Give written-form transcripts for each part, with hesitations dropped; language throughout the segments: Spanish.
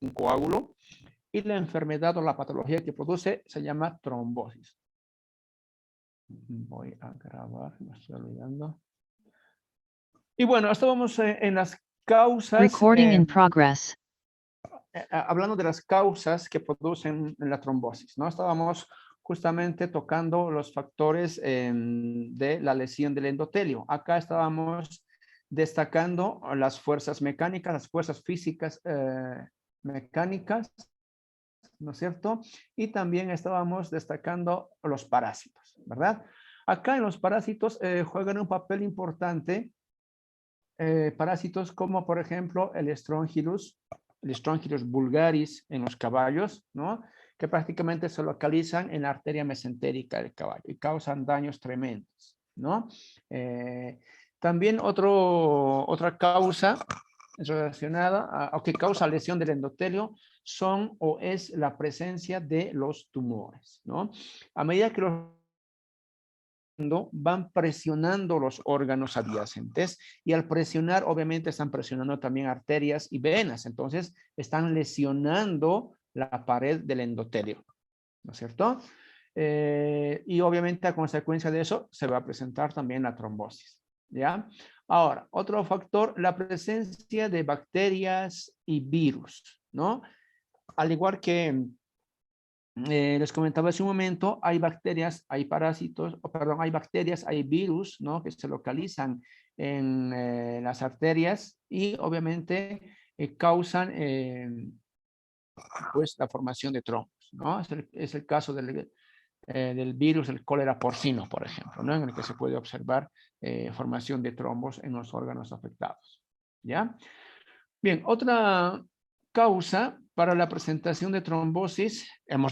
un coágulo, y la enfermedad o la patología que produce se llama trombosis. Voy a grabar, me estoy olvidando. Y bueno, estábamos en las causas. Recording in progress. Hablando de las causas que producen la trombosis, ¿no? Estábamos justamente tocando los factores de la lesión del endotelio. Acá estábamos destacando las fuerzas mecánicas, las fuerzas físicas mecánicas, ¿no es cierto? Y también estábamos destacando los parásitos, ¿verdad? Acá en los parásitos juegan un papel importante parásitos como, por ejemplo, el Strongylus vulgaris en los caballos, ¿no? Que prácticamente se localizan en la arteria mesentérica del caballo y causan daños tremendos, ¿no? También otra causa relacionada o que causa lesión del endotelio son o es la presencia de los tumores, ¿no? A medida que los van presionando los órganos adyacentes y al presionar obviamente están presionando también arterias y venas, entonces están lesionando la pared del endotelio, ¿no es cierto? Y obviamente a consecuencia de eso se va a presentar también la trombosis, ¿ya? Ahora, otro factor, la presencia de bacterias y virus, ¿no? Al igual que les comentaba hace un momento, hay bacterias, hay parásitos, perdón, hay bacterias, hay virus, ¿no? Que se localizan en las arterias y obviamente causan pues la formación de trombos, ¿no? Es el caso del virus, el cólera porcino, por ejemplo, ¿no? En el que se puede observar formación de trombos en los órganos afectados, ¿ya? Bien, otra causa para la presentación de trombosis, hemos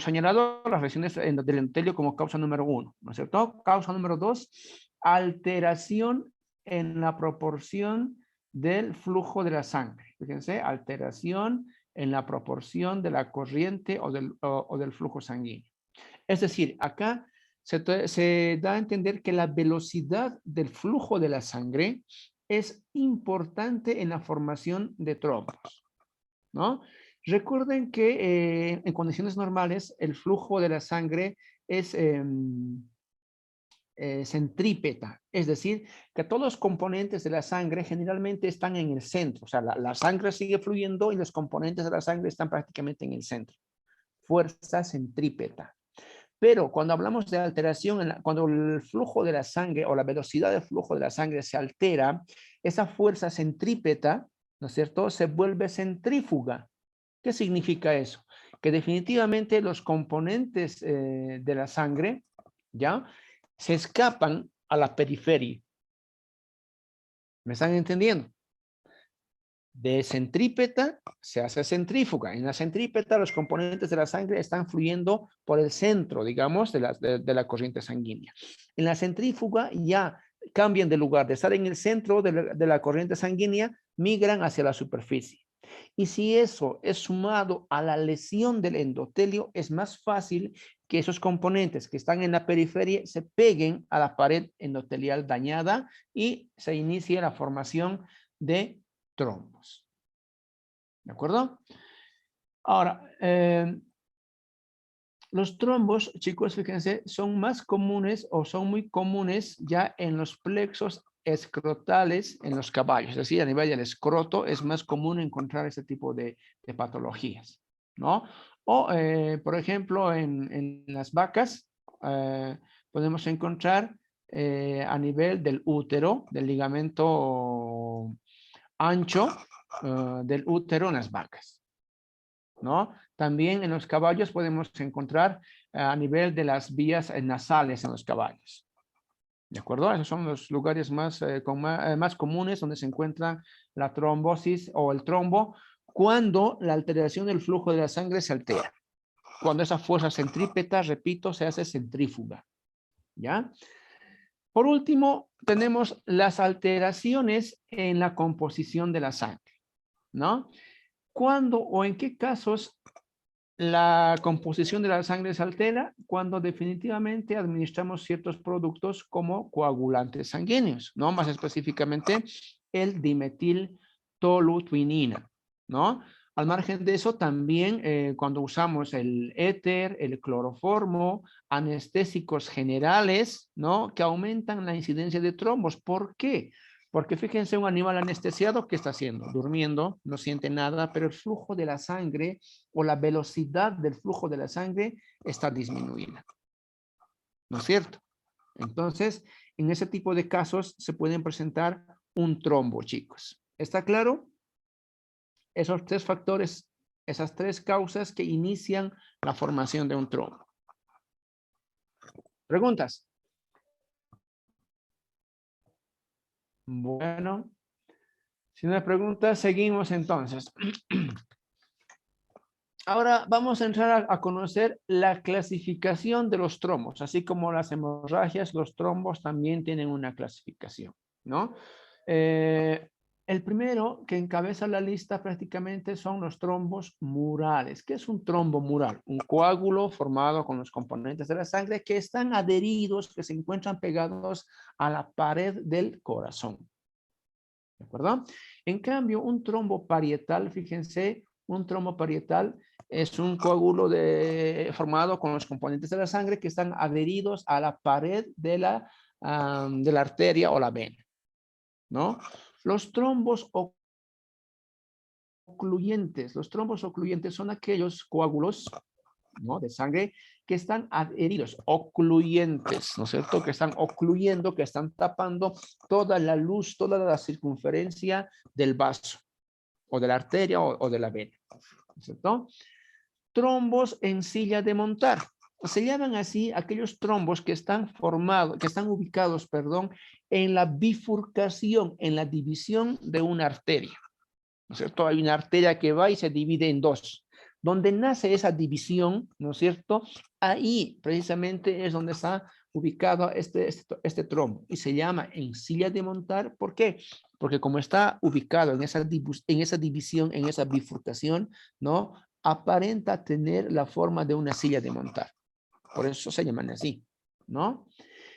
señalado las lesiones del endotelio como causa número 1, ¿no es cierto? Causa número 2, alteración en la proporción del flujo de la sangre. Fíjense, alteración en la proporción de la corriente o del flujo sanguíneo. Es decir, acá se da a entender que la velocidad del flujo de la sangre es importante en la formación de trombos, ¿no? Recuerden que en condiciones normales el flujo de la sangre es centrípeta, es decir, que todos los componentes de la sangre generalmente están en el centro, o sea, la sangre sigue fluyendo y los componentes de la sangre están prácticamente en el centro. Fuerza centrípeta. Pero cuando hablamos de alteración, cuando el flujo de la sangre o la velocidad del flujo de la sangre se altera, esa fuerza centrípeta, ¿no es cierto?, se vuelve centrífuga. ¿Qué significa eso? Que definitivamente los componentes de la sangre, ¿ya?, se escapan a la periferia. ¿Me están entendiendo? De centrípeta se hace centrífuga. En la centrípeta los componentes de la sangre están fluyendo por el centro, digamos, de la corriente sanguínea. En la centrífuga ya cambian de lugar, de estar en el centro de la corriente sanguínea, migran hacia la superficie. Y si eso es sumado a la lesión del endotelio, es más fácil que esos componentes que están en la periferia se peguen a la pared endotelial dañada y se inicie la formación de trombos. ¿De acuerdo? Ahora, los trombos, chicos, fíjense, son más comunes o son muy comunes ya en los plexos escrotales en los caballos. Es decir, a nivel del escroto es más común encontrar ese tipo de patologías, ¿no? O, por ejemplo, en las vacas podemos encontrar a nivel del útero, del ligamento ancho del útero en las vacas, ¿no? También en los caballos podemos encontrar a nivel de las vías nasales en los caballos. ¿De acuerdo? Esos son los lugares más comunes donde se encuentra la trombosis o el trombo cuando la alteración del flujo de la sangre se altera. Cuando esa fuerza centrípeta, repito, se hace centrífuga. ¿Ya? Por último, tenemos las alteraciones en la composición de la sangre, ¿no? ¿Cuándo o en qué casos la composición de la sangre se altera? Cuando definitivamente administramos ciertos productos como coagulantes sanguíneos, ¿no? Más específicamente el dimetiltolutinina, ¿no? Al margen de eso, también cuando usamos el éter, el cloroformo, anestésicos generales, ¿no? Que aumentan la incidencia de trombos. ¿Por qué? Porque fíjense, un animal anestesiado, ¿qué está haciendo? Durmiendo, no siente nada, pero el flujo de la sangre o la velocidad del flujo de la sangre está disminuida. ¿No es cierto? Entonces, en ese tipo de casos se pueden presentar un trombo, chicos. ¿Está claro? Esos tres factores, esas tres causas que inician la formación de un trombo. ¿Preguntas? Bueno, si no hay preguntas, seguimos entonces. Ahora vamos a entrar a conocer la clasificación de los trombos. Así como las hemorragias, los trombos también tienen una clasificación, ¿no? El primero que encabeza la lista prácticamente son los trombos murales. ¿Qué es un trombo mural? Un coágulo formado con los componentes de la sangre que están adheridos, que se encuentran pegados a la pared del corazón. ¿De acuerdo? En cambio, un trombo parietal, fíjense, un trombo parietal es un coágulo formado con los componentes de la sangre que están adheridos a la pared de la arteria o la vena, ¿no? Los trombos ocluyentes son aquellos coágulos, ¿no? De sangre que están adheridos, ocluyentes, ¿no es cierto? Que están ocluyendo, que están tapando toda la luz, toda la circunferencia del vaso, o de la arteria o de la vena, ¿no es cierto? Trombos en silla de montar. Se llaman así aquellos trombos que están ubicados, perdón, en la bifurcación, en la división de una arteria, ¿no es cierto? Hay una arteria que va y se divide en dos. Donde nace esa división, ¿no es cierto? Ahí precisamente es donde está ubicado este trombo y se llama en silla de montar. ¿Por qué? Porque como está ubicado en esa división, en esa bifurcación, ¿no? Aparenta tener la forma de una silla de montar. Por eso se llaman así, ¿no?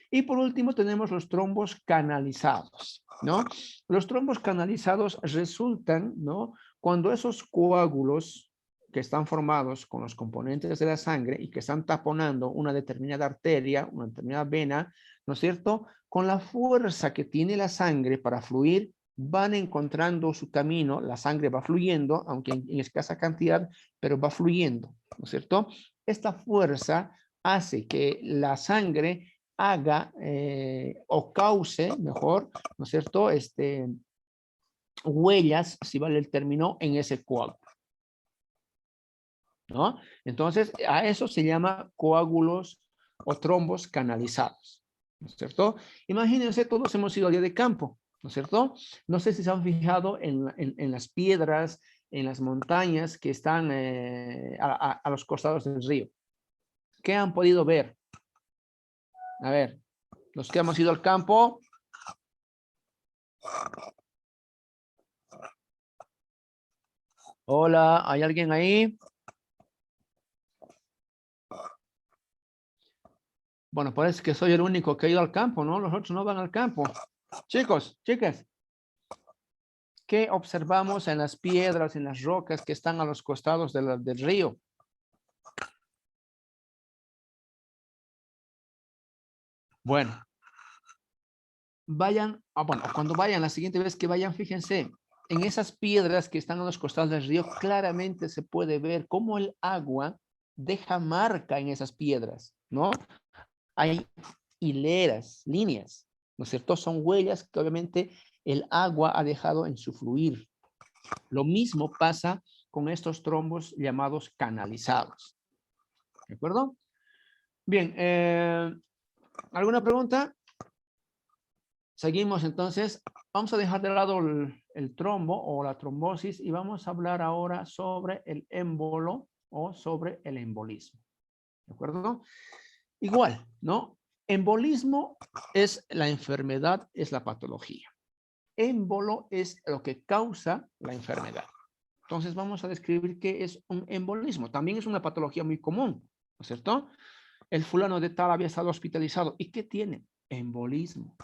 Y por último tenemos los trombos canalizados, ¿no? Los trombos canalizados resultan, ¿no? Cuando esos coágulos que están formados con los componentes de la sangre y que están taponando una determinada arteria, una determinada vena, ¿no es cierto? Con la fuerza que tiene la sangre para fluir, van encontrando su camino, la sangre va fluyendo, aunque en escasa cantidad, pero va fluyendo, ¿no es cierto? Esta fuerza hace que la sangre haga o cause, mejor, ¿no es cierto? Huellas, si vale el término, en ese coágulo, ¿no? Entonces, a eso se llama coágulos o trombos canalizados, ¿no es cierto? Imagínense, todos hemos ido al día de campo, ¿no es cierto? No sé si se han fijado en las piedras, en las montañas que están a los costados del río. ¿Qué han podido ver? A ver, los que hemos ido al campo. Hola, ¿hay alguien ahí? Bueno, parece que soy el único que ha ido al campo, ¿no? Los otros no van al campo. Chicos, chicas, ¿qué observamos en las piedras, en las rocas que están a los costados del río? Bueno, vayan, bueno, cuando vayan, la siguiente vez que vayan, fíjense, en esas piedras que están a los costados del río, claramente se puede ver cómo el agua deja marca en esas piedras, ¿no? Hay hileras, líneas, ¿no es cierto? Son huellas que obviamente el agua ha dejado en su fluir. Lo mismo pasa con estos trombos llamados canalizados. ¿De acuerdo? Bien, ¿alguna pregunta? Seguimos entonces. Vamos a dejar de lado el trombo o la trombosis y vamos a hablar ahora sobre el émbolo o sobre el embolismo. ¿De acuerdo? Igual, ¿no? Embolismo es la enfermedad, es la patología. Émbolo es lo que causa la enfermedad. Entonces vamos a describir qué es un embolismo. También es una patología muy común, ¿no es cierto? El fulano de tal había estado hospitalizado. ¿Y qué tiene? Embolismo.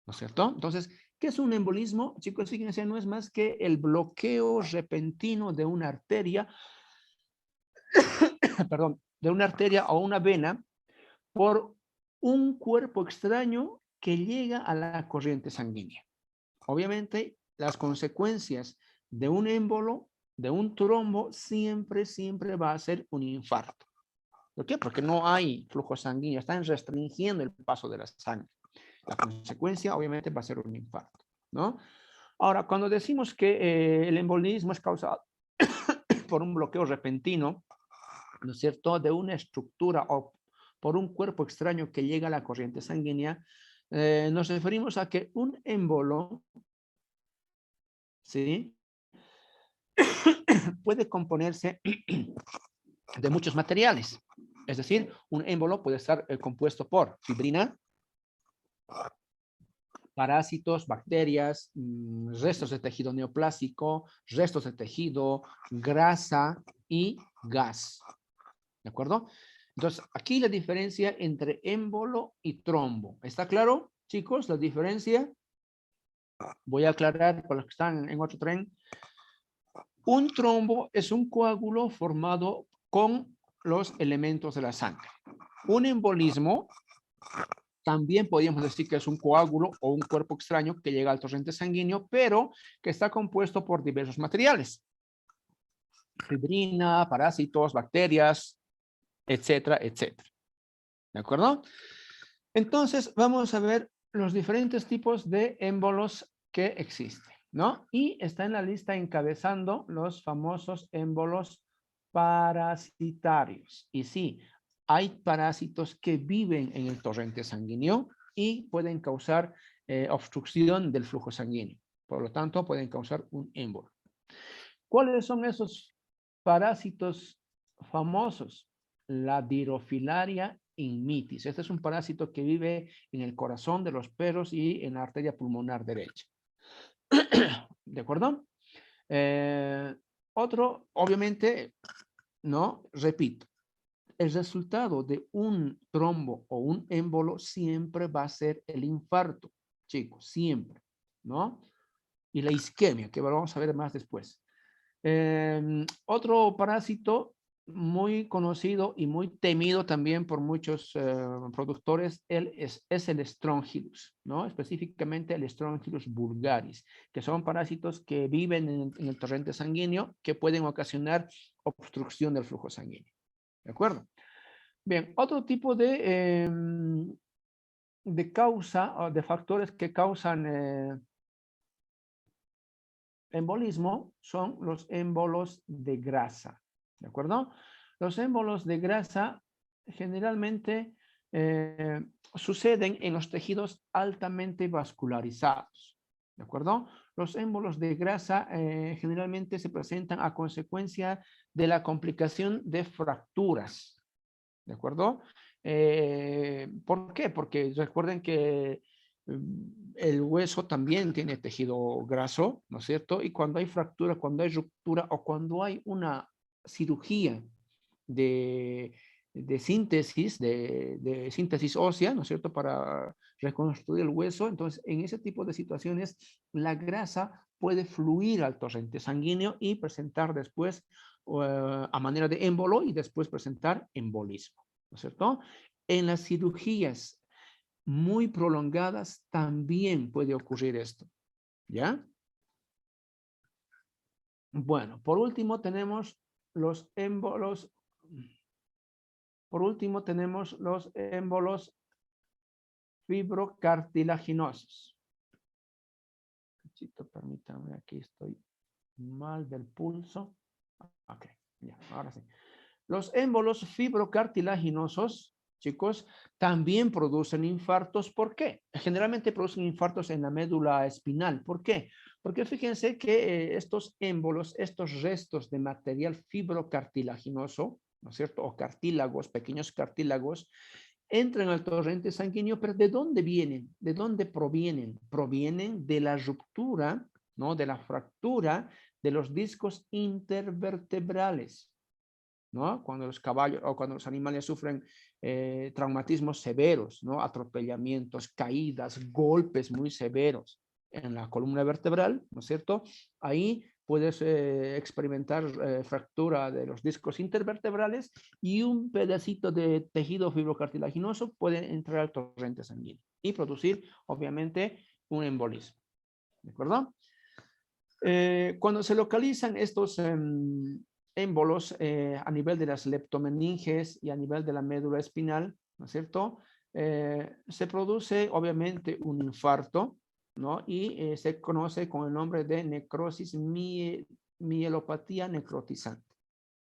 ¿No es cierto? Entonces, ¿Qué es un embolismo? Chicos, fíjense, no es más que el bloqueo repentino de una arteria, perdón, de una arteria o una vena por un cuerpo extraño que llega a la corriente sanguínea. Obviamente, las consecuencias de un émbolo, de un trombo, siempre va a ser un infarto. ¿Por qué? Porque no hay flujo sanguíneo, están restringiendo el paso de la sangre. La consecuencia, obviamente, va a ser un infarto, ¿no? Ahora, cuando decimos que el embolismo es causado por un bloqueo repentino, ¿no es cierto?, de una estructura o por un cuerpo extraño que llega a la corriente sanguínea, nos referimos a que un émbolo, ¿sí?, puede componerse de muchos materiales. Es decir, un émbolo puede estar compuesto por fibrina, parásitos, bacterias, restos de tejido neoplásico, restos de tejido, grasa y gas. ¿De acuerdo? Entonces, aquí la diferencia entre émbolo y trombo. ¿Está claro, chicos, la diferencia? Voy a aclarar para los que están en otro tren. Un trombo es un coágulo formado con los elementos de la sangre. Un embolismo también podríamos decir que es un coágulo o un cuerpo extraño que llega al torrente sanguíneo, pero que está compuesto por diversos materiales. Fibrina, parásitos, bacterias, etcétera, etcétera. ¿De acuerdo? Entonces, vamos a ver los diferentes tipos de émbolos que existen, ¿no? Y está en la lista encabezando los famosos émbolos parasitarios. Y sí, hay parásitos que viven en el torrente sanguíneo y pueden causar obstrucción del flujo sanguíneo. Por lo tanto, pueden causar un émbolo. ¿Cuáles son esos parásitos famosos? La Dirofilaria immitis. Este es un parásito que vive en el corazón de los perros y en la arteria pulmonar derecha. ¿De acuerdo? Otro, obviamente, no, repito, el resultado de un trombo o un émbolo siempre va a ser el infarto, chicos, siempre, ¿no? Y la isquemia, que vamos a ver más después. Otro parásito muy conocido y muy temido también por muchos productores es el Strongylus, ¿no? Específicamente el Strongylus vulgaris, que son parásitos que viven en el torrente sanguíneo que pueden ocasionar obstrucción del flujo sanguíneo. ¿De acuerdo? Bien, otro tipo de causa o de factores que causan embolismo son los émbolos de grasa, ¿de acuerdo? Los émbolos de grasa generalmente suceden en los tejidos altamente vascularizados, ¿de acuerdo? Los émbolos de grasa generalmente se presentan a consecuencia de la complicación de fracturas, ¿de acuerdo? ¿Por qué? Porque recuerden que el hueso también tiene tejido graso, ¿no es cierto? Y cuando hay fractura, cuando hay ruptura o cuando hay una cirugía de, de síntesis, de síntesis ósea, ¿no es cierto? Para reconstruir el hueso, entonces en ese tipo de situaciones la grasa puede fluir al torrente sanguíneo y presentar después a manera de émbolo y después presentar embolismo, ¿no es cierto? En las cirugías muy prolongadas también puede ocurrir esto, ¿ya? Bueno, por último tenemos los émbolos. Por último tenemos los émbolos fibrocartilaginosos. Permítame, aquí estoy mal del pulso. Ok, ya, ahora sí. Los émbolos fibrocartilaginosos, chicos, también producen infartos. ¿Por qué? Generalmente producen infartos en la médula espinal. ¿Por qué? Porque fíjense que estos émbolos, estos restos de material fibrocartilaginoso, ¿no es cierto? O cartílagos, pequeños cartílagos, entran al torrente sanguíneo, pero ¿de dónde vienen? ¿De dónde provienen? Provienen de la ruptura, ¿no? De la fractura de los discos intervertebrales, ¿no? Cuando los caballos o cuando los animales sufren traumatismos severos, ¿no? Atropellamientos, caídas, golpes muy severos, en la columna vertebral, ¿no es cierto? Ahí puedes experimentar fractura de los discos intervertebrales y un pedacito de tejido fibrocartilaginoso puede entrar al torrente sanguíneo y producir, obviamente, un embolismo. ¿De acuerdo? Cuando se localizan estos émbolos a nivel de las leptomeninges y a nivel de la médula espinal, ¿no es cierto? Se produce obviamente un infarto, ¿no? Y se conoce con el nombre de necrosis mielopatía necrotizante,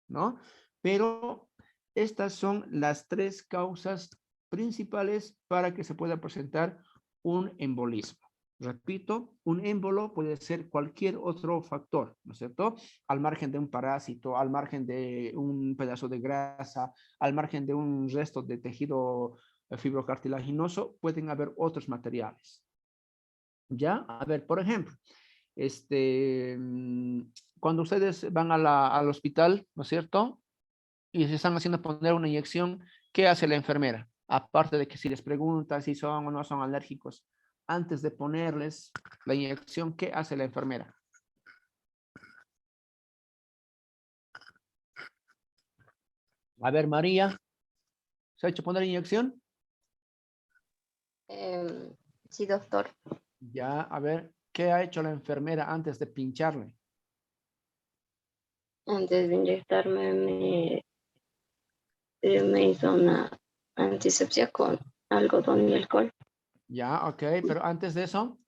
¿no? Pero estas son las tres causas principales para que se pueda presentar un embolismo. Repito, un émbolo puede ser cualquier otro factor, ¿no es cierto? Al margen de un parásito, al margen de un pedazo de grasa, al margen de un resto de tejido fibrocartilaginoso, pueden haber otros materiales. ¿Ya? A ver, por ejemplo, cuando ustedes van al hospital, ¿no es cierto? Y se están haciendo poner una inyección, ¿qué hace la enfermera? Aparte de que si les pregunta si son o no son alérgicos, antes de ponerles la inyección, ¿qué hace la enfermera? A ver, María, ¿se ha hecho poner inyección? Sí, doctor. Ya, a ver, ¿qué ha hecho la enfermera antes de pincharle? Antes de inyectarme me hizo una antisepsia con algodón y alcohol. Ya, ok, pero antes de eso,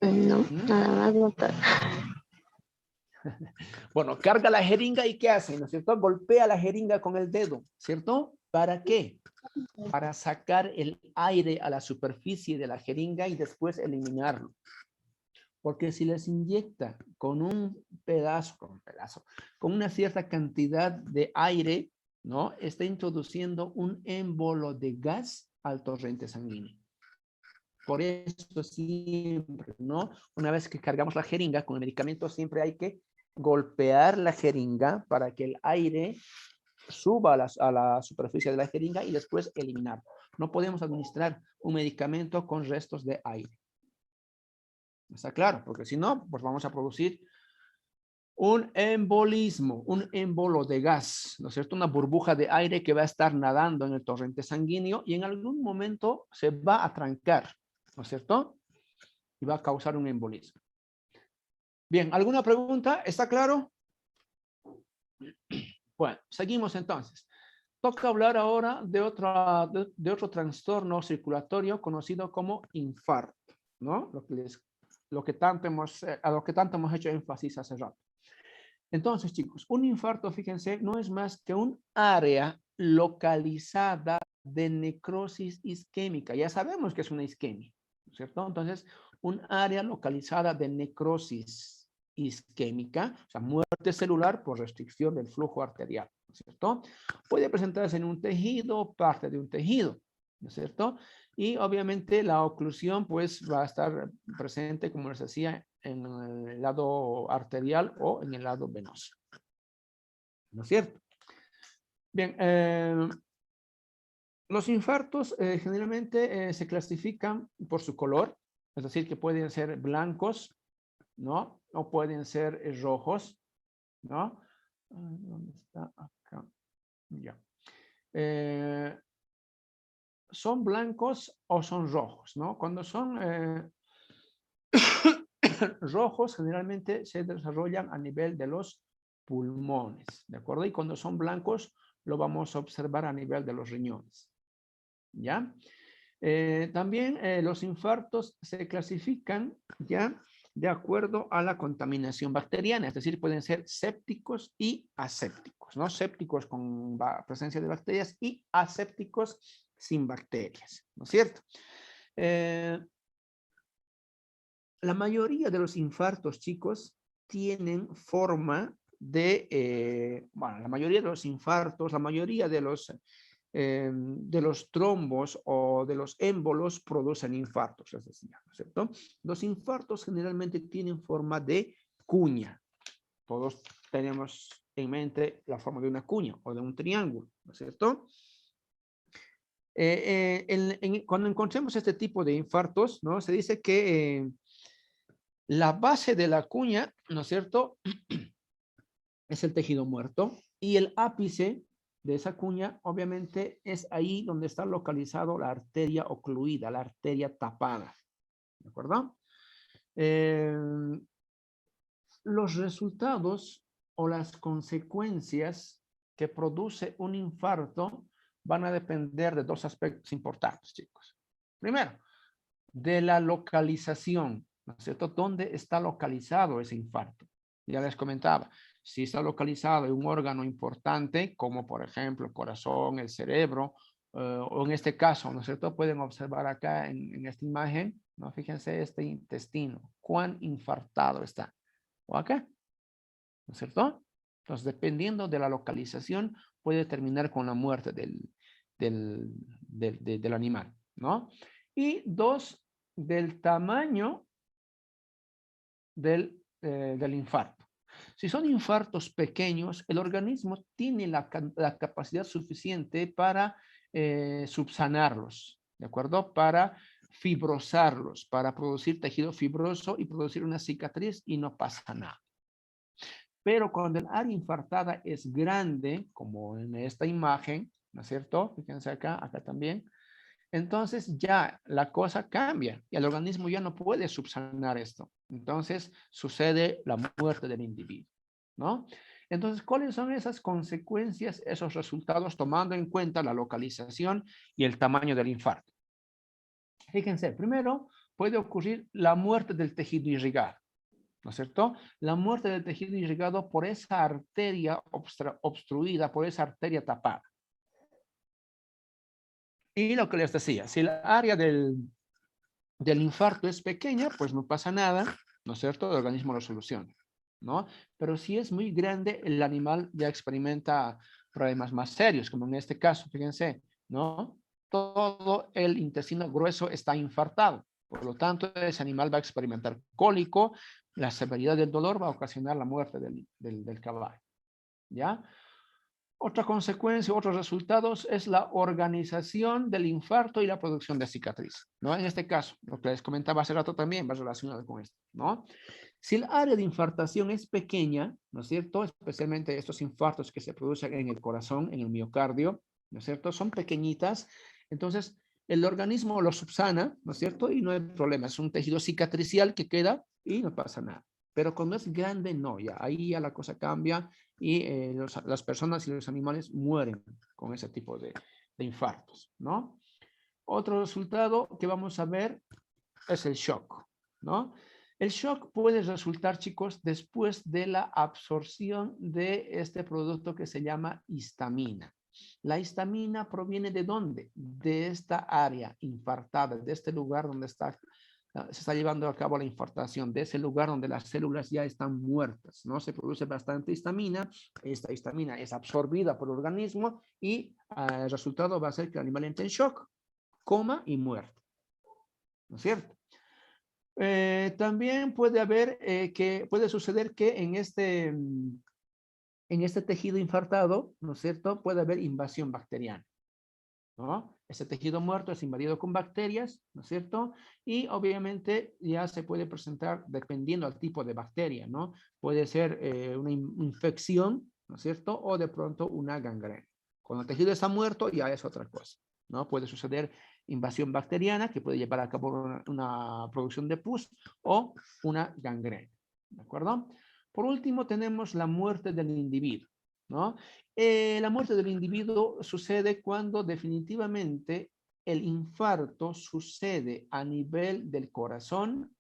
No, ¿Mm? nada más, doctor. Bueno, carga la jeringa y ¿qué hace? ¿No es cierto? Golpea la jeringa con el dedo, ¿cierto? ¿Para qué? Para sacar el aire a la superficie de la jeringa y después eliminarlo. Porque si les inyecta con un pedazo, con una cierta cantidad de aire, ¿no? Está introduciendo un émbolo de gas al torrente sanguíneo. Por eso siempre, ¿no? Una vez que cargamos la jeringa con el medicamento, siempre hay que golpear la jeringa para que el aire suba a la superficie de la jeringa y después eliminar. No podemos administrar un medicamento con restos de aire. ¿Está claro? Porque si no, pues vamos a producir un embolismo, un émbolo de gas, ¿no es cierto? Una burbuja de aire que va a estar nadando en el torrente sanguíneo y en algún momento se va a trancar, ¿no es cierto? Y va a causar un embolismo. Bien, ¿alguna pregunta? ¿Está claro? Bueno, seguimos entonces. Toca hablar ahora de otro trastorno circulatorio conocido como infarto, ¿no? A lo que tanto hemos hecho énfasis hace rato. Entonces, chicos, un infarto, fíjense, no es más que un área localizada de necrosis isquémica. Ya sabemos que es una isquemia, ¿cierto? Entonces, un área localizada de necrosis isquémica, o sea, muerte celular por restricción del flujo arterial, ¿cierto? Puede presentarse en un tejido, parte de un tejido, ¿no es cierto? Y obviamente la oclusión pues va a estar presente, como les decía, en el lado arterial o en el lado venoso. ¿No es cierto? Bien, los infartos generalmente se clasifican por su color, es decir, que pueden ser blancos, ¿no? O pueden ser rojos, ¿no? ¿Dónde está? Acá. Ya. Son blancos o son rojos, ¿no? Cuando son rojos, generalmente se desarrollan a nivel de los pulmones, ¿de acuerdo? Y cuando son blancos, lo vamos a observar a nivel de los riñones, ¿ya? También los infartos se clasifican, ¿ya? De acuerdo a la contaminación bacteriana, es decir, pueden ser sépticos y asépticos, ¿no? Sépticos con presencia de bacterias y asépticos sin bacterias, ¿no es cierto? La mayoría de los infartos, chicos, tienen forma bueno, la mayoría de los infartos, la mayoría de los trombos o de los émbolos producen infartos, les decía, ¿no es cierto? Los infartos generalmente tienen forma de cuña. Todos tenemos en mente la forma de una cuña o de un triángulo, ¿no es cierto? Cuando encontremos este tipo de infartos, ¿no? Se dice que la base de la cuña, ¿no es cierto?, es el tejido muerto y el ápice de esa cuña, obviamente, es ahí donde está localizado la arteria ocluida, la arteria tapada. ¿De acuerdo? Los resultados o las consecuencias que produce un infarto van a depender de dos aspectos importantes, chicos. Primero, de la localización, ¿no es cierto? ¿Dónde está localizado ese infarto? Ya les comentaba, si está localizado en un órgano importante, como por ejemplo el corazón, el cerebro, o en este caso, ¿no es cierto? Pueden observar acá en esta imagen, ¿no? Fíjense este intestino, cuán infartado está. O acá, ¿no es cierto? Entonces, dependiendo de la localización, puede terminar con la muerte del animal, ¿no? Y dos, del tamaño del infarto. Si son infartos pequeños, el organismo tiene la capacidad suficiente para subsanarlos, ¿de acuerdo? Para fibrosarlos, para producir tejido fibroso y producir una cicatriz y no pasa nada. Pero cuando el área infartada es grande, como en esta imagen, ¿no es cierto? Fíjense acá, acá también. Entonces ya la cosa cambia y el organismo ya no puede subsanar esto. Entonces sucede la muerte del individuo, ¿no? Entonces, ¿cuáles son esas consecuencias, esos resultados, tomando en cuenta la localización y el tamaño del infarto? Fíjense, primero puede ocurrir la muerte del tejido irrigado, ¿no es cierto? La muerte del tejido irrigado por esa arteria obstruida, por esa arteria tapada. Y lo que les decía, si la área del infarto es pequeña, pues no pasa nada, ¿no es cierto? El organismo lo soluciona, ¿no? Pero si es muy grande, el animal ya experimenta problemas más serios, como en este caso, fíjense, ¿no? Todo el intestino grueso está infartado. Por lo tanto, ese animal va a experimentar cólico, la severidad del dolor va a ocasionar la muerte del caballo, ¿ya? Otra consecuencia, otros resultados es la organización del infarto y la producción de cicatriz, ¿no? En este caso, lo que les comentaba hace rato también va relacionado con esto, ¿no? Si el área de infartación es pequeña, ¿no es cierto? Especialmente estos infartos que se producen en el corazón, en el miocardio, ¿no es cierto? Son pequeñitas, entonces el organismo lo subsana, ¿no es cierto? Y no hay problema, es un tejido cicatricial que queda y no pasa nada. Pero cuando es grande, no, ya ahí ya la cosa cambia y las personas y los animales mueren con ese tipo de infartos, ¿no? Otro resultado que vamos a ver es el shock, ¿no? El shock puede resultar, chicos, después de la absorción de este producto que se llama histamina. La histamina proviene ¿de dónde? De esta área infartada, de este lugar donde se está llevando a cabo la infartación, de ese lugar donde las células ya están muertas, ¿no? Se produce bastante histamina, esta histamina es absorbida por el organismo y el resultado va a ser que el animal entre en shock, coma y muerte, ¿no es cierto? También puede haber puede suceder que en este tejido infartado, ¿no es cierto?, puede haber invasión bacteriana, ¿no? Ese tejido muerto es invadido con bacterias, ¿no es cierto? Y obviamente ya se puede presentar dependiendo del tipo de bacteria, ¿no? Puede ser una infección, ¿no es cierto? O de pronto una gangrena. Cuando el tejido está muerto ya es otra cosa, ¿no? Puede suceder invasión bacteriana que puede llevar a cabo una producción de pus o una gangrena, ¿de acuerdo? Por último tenemos la muerte del individuo, ¿no? La muerte del individuo sucede cuando definitivamente el infarto sucede a nivel del corazón,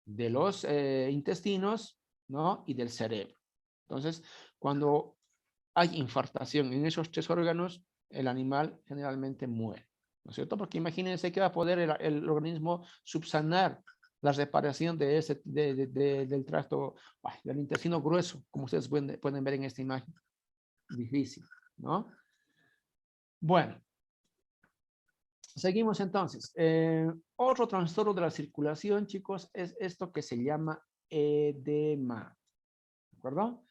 de los intestinos, ¿no? Y del cerebro. Entonces, cuando hay infartación en esos tres órganos, el animal generalmente muere, ¿no es cierto? Porque imagínense que va a poder el organismo subsanar la reparación de del tracto, del intestino grueso, como ustedes pueden ver en esta imagen. Difícil, ¿no? Bueno, seguimos entonces. Otro trastorno de la circulación, chicos, es esto que se llama edema, ¿de acuerdo?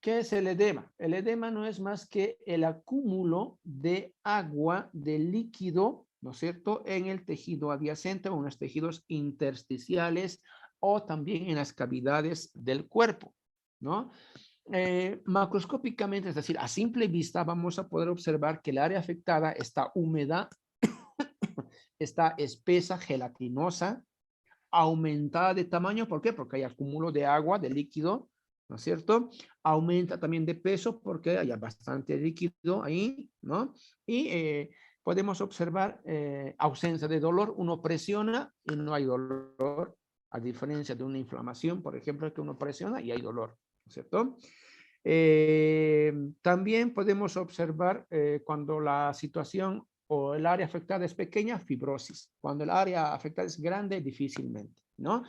¿Qué es el edema? El edema no es más que el acúmulo de agua, de líquido, ¿no es cierto?, en el tejido adyacente o en los tejidos intersticiales o también en las cavidades del cuerpo, ¿no? Macroscópicamente, es decir, a simple vista vamos a poder observar que el área afectada está húmeda, está espesa, gelatinosa, aumentada de tamaño. ¿Por qué? Porque hay acúmulo de agua, de líquido, ¿no es cierto? Aumenta también de peso porque hay bastante líquido ahí, ¿no? Y podemos observar ausencia de dolor. Uno presiona y no hay dolor, a diferencia de una inflamación, por ejemplo, que uno presiona y hay dolor, ¿no es cierto? También podemos observar cuando la situación o el área afectada es pequeña, fibrosis. Cuando el área afectada es grande, difícilmente, ¿no?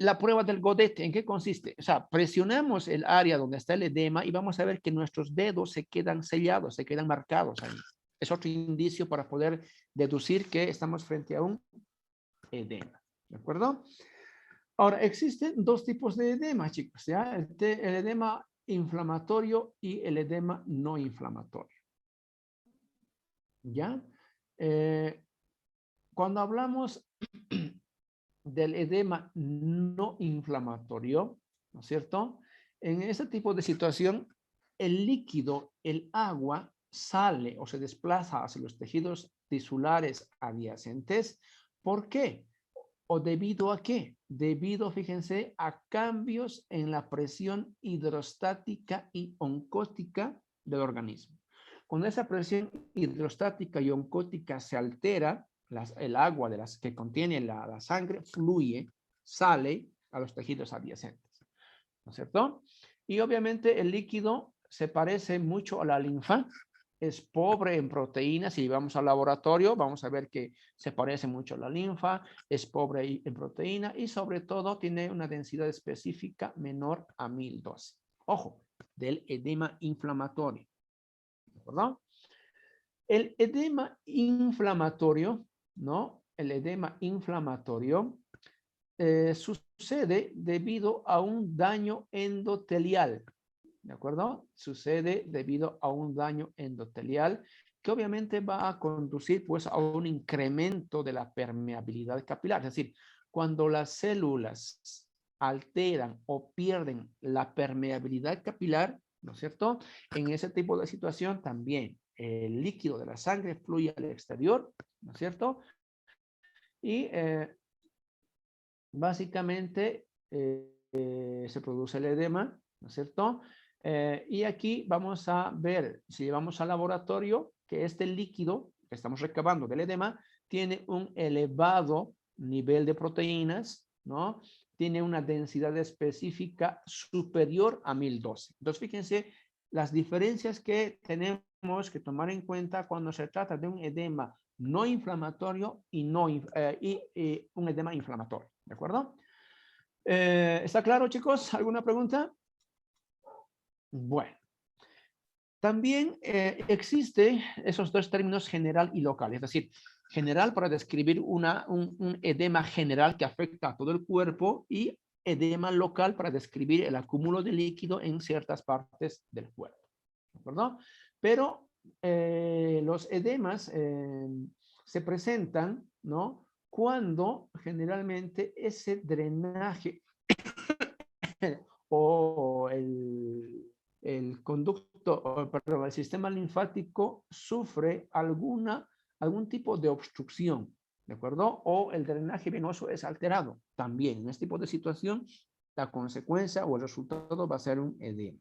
La prueba del Godet, ¿en qué consiste? O sea, presionamos el área donde está el edema y vamos a ver que nuestros dedos se quedan sellados, se quedan marcados ahí. Es otro indicio para poder deducir que estamos frente a un edema, ¿de acuerdo? Ahora, existen dos tipos de edema, chicos, ¿ya? El edema inflamatorio y el edema no inflamatorio, ¿ya? Cuando hablamos del edema no inflamatorio, ¿no es cierto? En ese tipo de situación, el líquido, el agua, sale o se desplaza hacia los tejidos tisulares adyacentes. ¿Por qué? ¿O debido a qué? Debido, fíjense, a cambios en la presión hidrostática y oncótica del organismo. Cuando esa presión hidrostática y oncótica se altera, el agua de las que contiene la sangre fluye, sale a los tejidos adyacentes, ¿no es cierto? Y obviamente el líquido se parece mucho a la linfa, es pobre en proteínas. Si vamos al laboratorio, vamos a ver que se parece mucho a la linfa, es pobre en proteína y sobre todo tiene una densidad específica menor a 1012. Ojo, del edema inflamatorio, ¿de acuerdo? El edema inflamatorio, ¿no? El edema inflamatorio sucede debido a un daño endotelial, ¿de acuerdo? Sucede debido a un daño endotelial que obviamente va a conducir pues a un incremento de la permeabilidad capilar. Es decir, cuando las células alteran o pierden la permeabilidad capilar, ¿no es cierto? En ese tipo de situación también el líquido de la sangre fluye al exterior, ¿no es cierto? Y básicamente se produce el edema, ¿no es cierto? Y aquí vamos a ver, si llevamos al laboratorio, que este líquido que estamos recabando del edema tiene un elevado nivel de proteínas, ¿no? Tiene una densidad específica superior a 1012. Entonces, fíjense las diferencias que tenemos que tomar en cuenta cuando se trata de un edema no inflamatorio y un edema inflamatorio, ¿de acuerdo? ¿Está claro, chicos? ¿Alguna pregunta? Bueno, también existe esos dos términos, general y local. Es decir, general para describir un edema general que afecta a todo el cuerpo y edema local para describir el acúmulo de líquido en ciertas partes del cuerpo. ¿De acuerdo? Pero los edemas se presentan, ¿no? Cuando generalmente ese drenaje o el conducto, perdón, el sistema linfático sufre algún tipo de obstrucción, ¿de acuerdo? O el drenaje venoso es alterado. También en este tipo de situación, la consecuencia o el resultado va a ser un edema,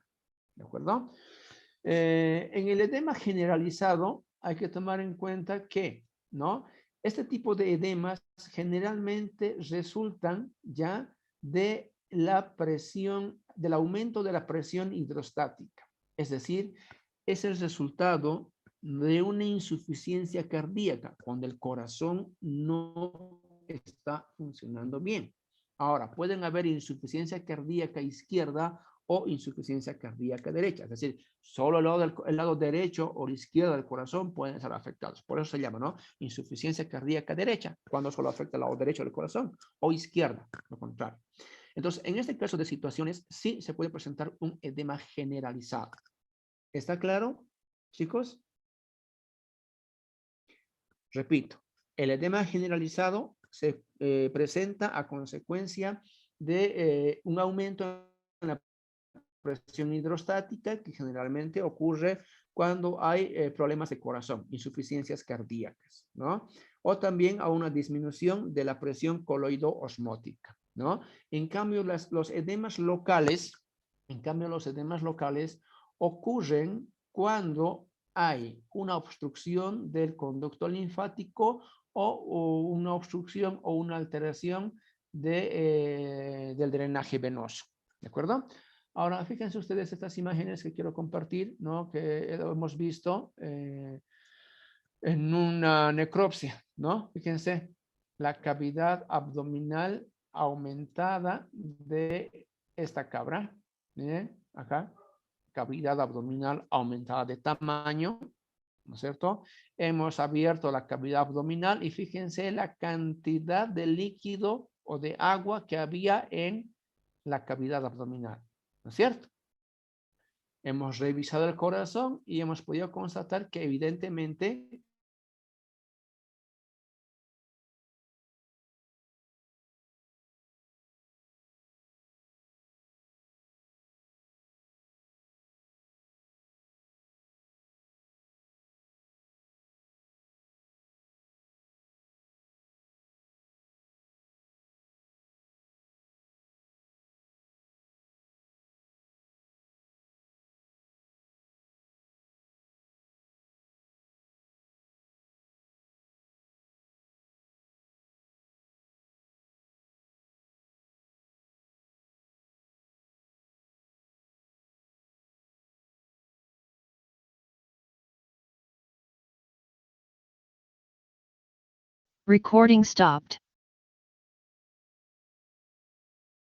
¿de acuerdo? En el edema generalizado hay que tomar en cuenta que, ¿no? Este tipo de edemas generalmente resultan ya de la presión, del aumento de la presión hidrostática. Es decir, es el resultado de una insuficiencia cardíaca cuando el corazón no está funcionando bien. Ahora, pueden haber insuficiencia cardíaca izquierda o insuficiencia cardíaca derecha. Es decir, solo el lado derecho o la izquierda del corazón pueden ser afectados. Por eso se llama, ¿no? Insuficiencia cardíaca derecha, cuando solo afecta el lado derecho del corazón, o izquierda, lo contrario. Entonces, en este caso de situaciones, sí se puede presentar un edema generalizado. ¿Está claro, chicos? Repito, el edema generalizado se presenta a consecuencia de un aumento en la presión hidrostática que generalmente ocurre cuando hay problemas de corazón, insuficiencias cardíacas, ¿no? O también a una disminución de la presión coloido-osmótica, ¿no? En cambio, los edemas locales, ocurren cuando hay una obstrucción del conducto linfático o una obstrucción o una alteración del drenaje venoso, ¿de acuerdo? Ahora, fíjense ustedes estas imágenes que quiero compartir, ¿no? Que hemos visto en una necropsia, ¿no? Fíjense, la cavidad abdominal aumentada de esta cabra, ¿eh? Acá, cavidad abdominal aumentada de tamaño, ¿no es cierto? Hemos abierto la cavidad abdominal y fíjense la cantidad de líquido o de agua que había en la cavidad abdominal, ¿no es cierto? Hemos revisado el corazón y hemos podido constatar que evidentemente Recording stopped.